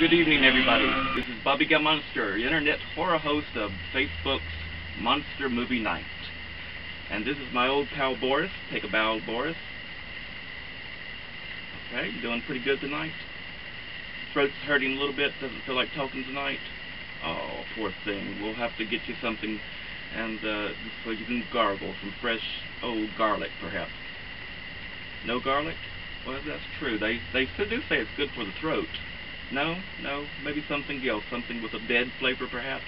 Good evening, everybody. This is Bobby.Gammonster, Internet horror host of Facebook's Monster Movie Night. And this is my old pal Boris. Take a bow, Boris. Okay, you doing pretty good tonight? Throat's hurting a little bit, doesn't feel like talking tonight? Oh, poor thing. We'll have to get you something and so you can gargle some fresh old garlic, perhaps. No garlic? Well, that's true. They do say it's good for the throat. No, maybe something else, something with a dead flavor, perhaps.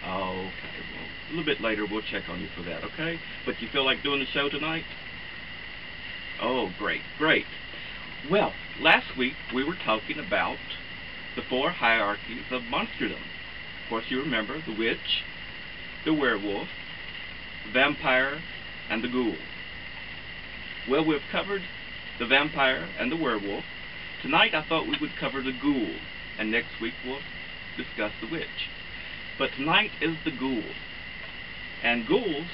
Oh, okay. Well, a little bit later we'll check on you for that, okay? But you feel like doing the show tonight? Oh, great. Well, last week we were talking about the 4 hierarchies of monsterdom. Of course, you remember the witch, the werewolf, the vampire, and the ghoul. Well, we've covered the vampire and the werewolf. Tonight I thought we would cover the ghoul, and next week we'll discuss the witch. But tonight is the ghoul. And ghouls,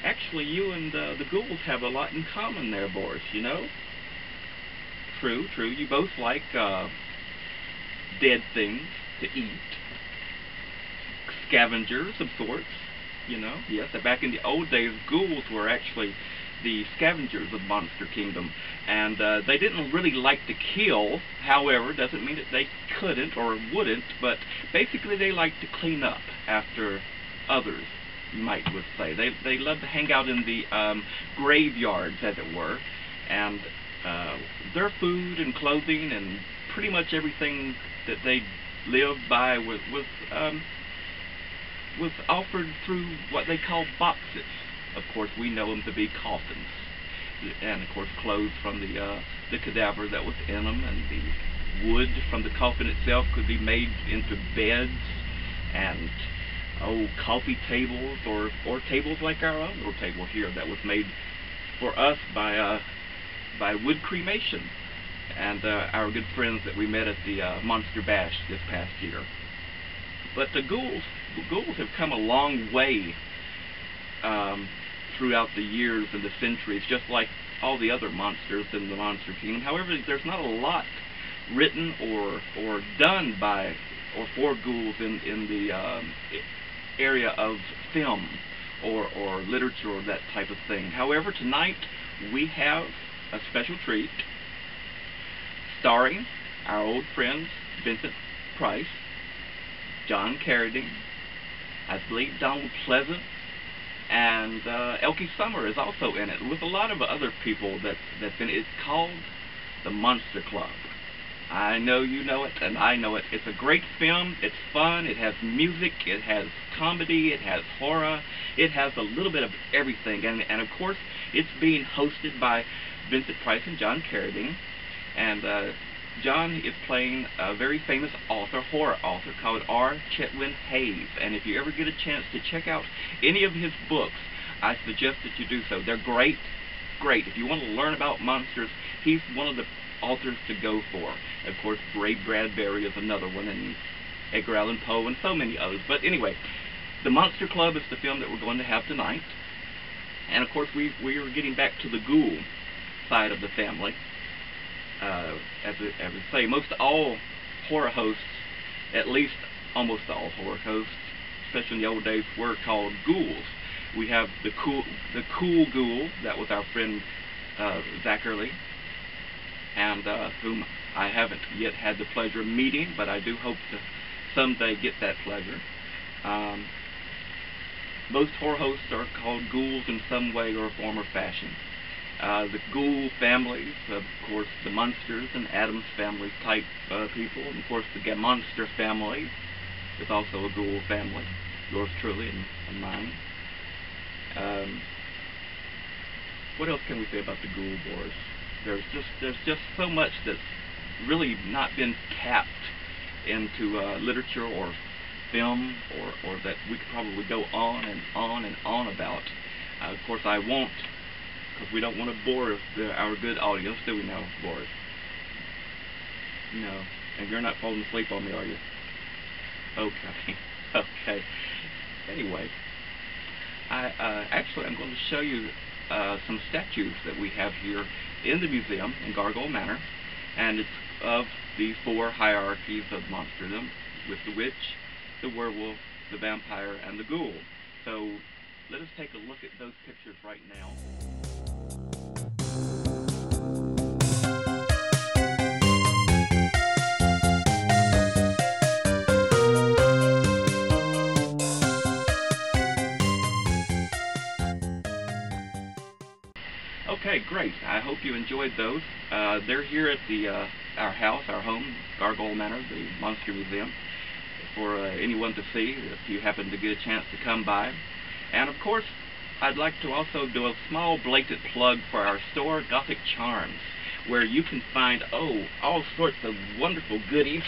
actually you and the ghouls have a lot in common there, Boris, you know? True, you both like dead things to eat. Scavengers of sorts, you know? Yes, back in the old days, ghouls were actually the scavengers of Monster Kingdom, and they didn't really like to kill. However, doesn't mean that they couldn't or wouldn't, but basically they like to clean up after others, you might would say. They love to hang out in the graveyards, as it were, and their food and clothing and pretty much everything that they lived by was offered through what they call boxes. Of course, we know them to be coffins, and of course clothes from the cadaver that was in them, and the wood from the coffin itself could be made into beds and coffee tables or tables like our own little table here that was made for us by wood cremation and our good friends that we met at the Monster Bash this past year. But the ghouls have come a long way throughout the years and the centuries, just like all the other monsters in the Monster Kingdom. However, there's not a lot written or done by or for ghouls in the area of film or literature or that type of thing. However, tonight we have a special treat starring our old friends Vincent Price, John Carradine, I believe Donald Pleasant, and Elkie Summer is also in it, with a lot of other people that's in it. It's called The Monster Club. I know you know it, and I know it. It's a great film. It's fun. It has music. It has comedy. It has horror. It has a little bit of everything. And of course, it's being hosted by Vincent Price and John Carradine. And John is playing a very famous author, horror author, called R. Chetwynd Hayes. And if you ever get a chance to check out any of his books, I suggest that you do so. They're great. If you want to learn about monsters, he's one of the authors to go for. Of course, Ray Bradbury is another one, and Edgar Allan Poe, and so many others. But anyway, The Monster Club is the film that we're going to have tonight. And of course, we are getting back to the ghoul side of the family. As I say, most all horror hosts, at least almost all horror hosts, especially in the old days, were called ghouls. We have the cool ghoul, that was our friend Zachary, and whom I haven't yet had the pleasure of meeting, but I do hope to someday get that pleasure. Most horror hosts are called ghouls in some way or form or fashion. The ghoul families, of course, the Munsters and Addams family type people, and of course the Gammonster family is also a ghoul family, yours truly and mine. What else can we say about the ghoul, Boris? There's just so much that's really not been tapped into literature or film, or that we could probably go on and on about. Of course, I won't, because we don't want to bore our good audience, do we now, Boris? No. And you're not falling asleep on me, are you? Okay. Anyway, actually, I'm going to show you some statues that we have here in the museum in Gargoyle Manor, and it's of these four hierarchies of monsterdom, with the witch, the werewolf, the vampire, and the ghoul. So let us take a look at those pictures right now. Okay, great. I hope you enjoyed those. They're here at our house, our home, Gargoyle Manor, the Monster Museum, for anyone to see if you happen to get a chance to come by. And of course, I'd like to also do a small blatant plug for our store, Gothic Charms, where you can find, all sorts of wonderful goodies,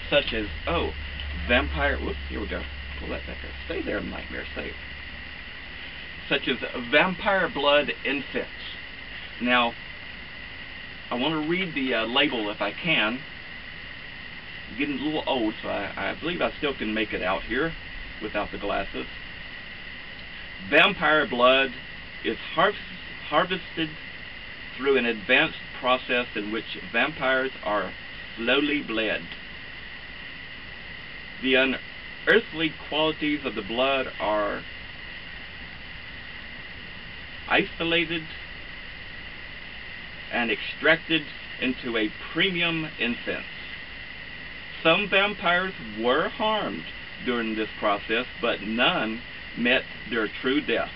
such as, vampire, whoops, here we go, pull that back up, stay there, Nightmare, safe. Such as vampire blood incense. Now, I want to read the label if I can. I'm getting a little old, so I believe I still can make it out here without the glasses. Vampire blood is harvested through an advanced process in which vampires are slowly bled. The unearthly qualities of the blood are isolated and extracted into a premium incense. Some vampires were harmed during this process, but none met their true death.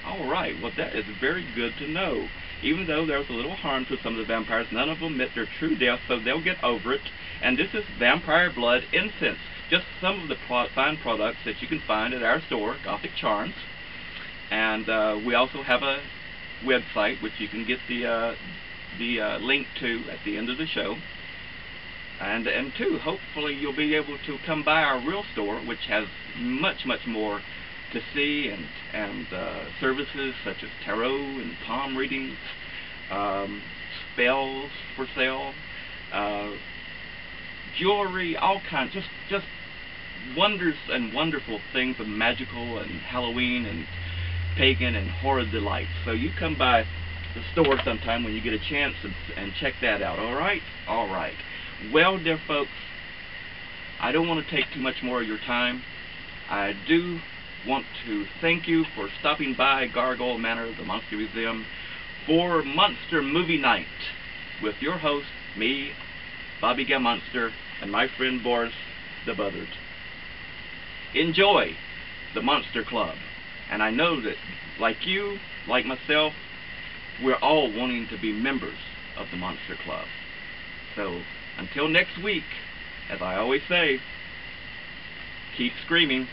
Alright, well that is very good to know. Even though there was a little harm to some of the vampires, none of them met their true death, so they'll get over it. And this is vampire blood incense. Just some of the fine products that you can find at our store, Gothic Charms. And we also have a website which you can get the link to at the end of the show. And two, hopefully you'll be able to come by our real store, which has much more to see, and services such as tarot and palm readings, spells for sale, jewelry, all kinds, just wonders and wonderful things of magical and Halloween and pagan and horror delights. So you come by the store sometime when you get a chance and check that out. Alright? Alright. Well, dear folks, I don't want to take too much more of your time. I do want to thank you for stopping by Gargoyle Manor, the Monster Museum, for Monster Movie Night with your host, me, Bobby.Gammonster, and my friend Boris the Buzzard. Enjoy the Monster Club. And I know that, like you, like myself, we're all wanting to be members of the Monster Club. So, until next week, as I always say, keep screaming.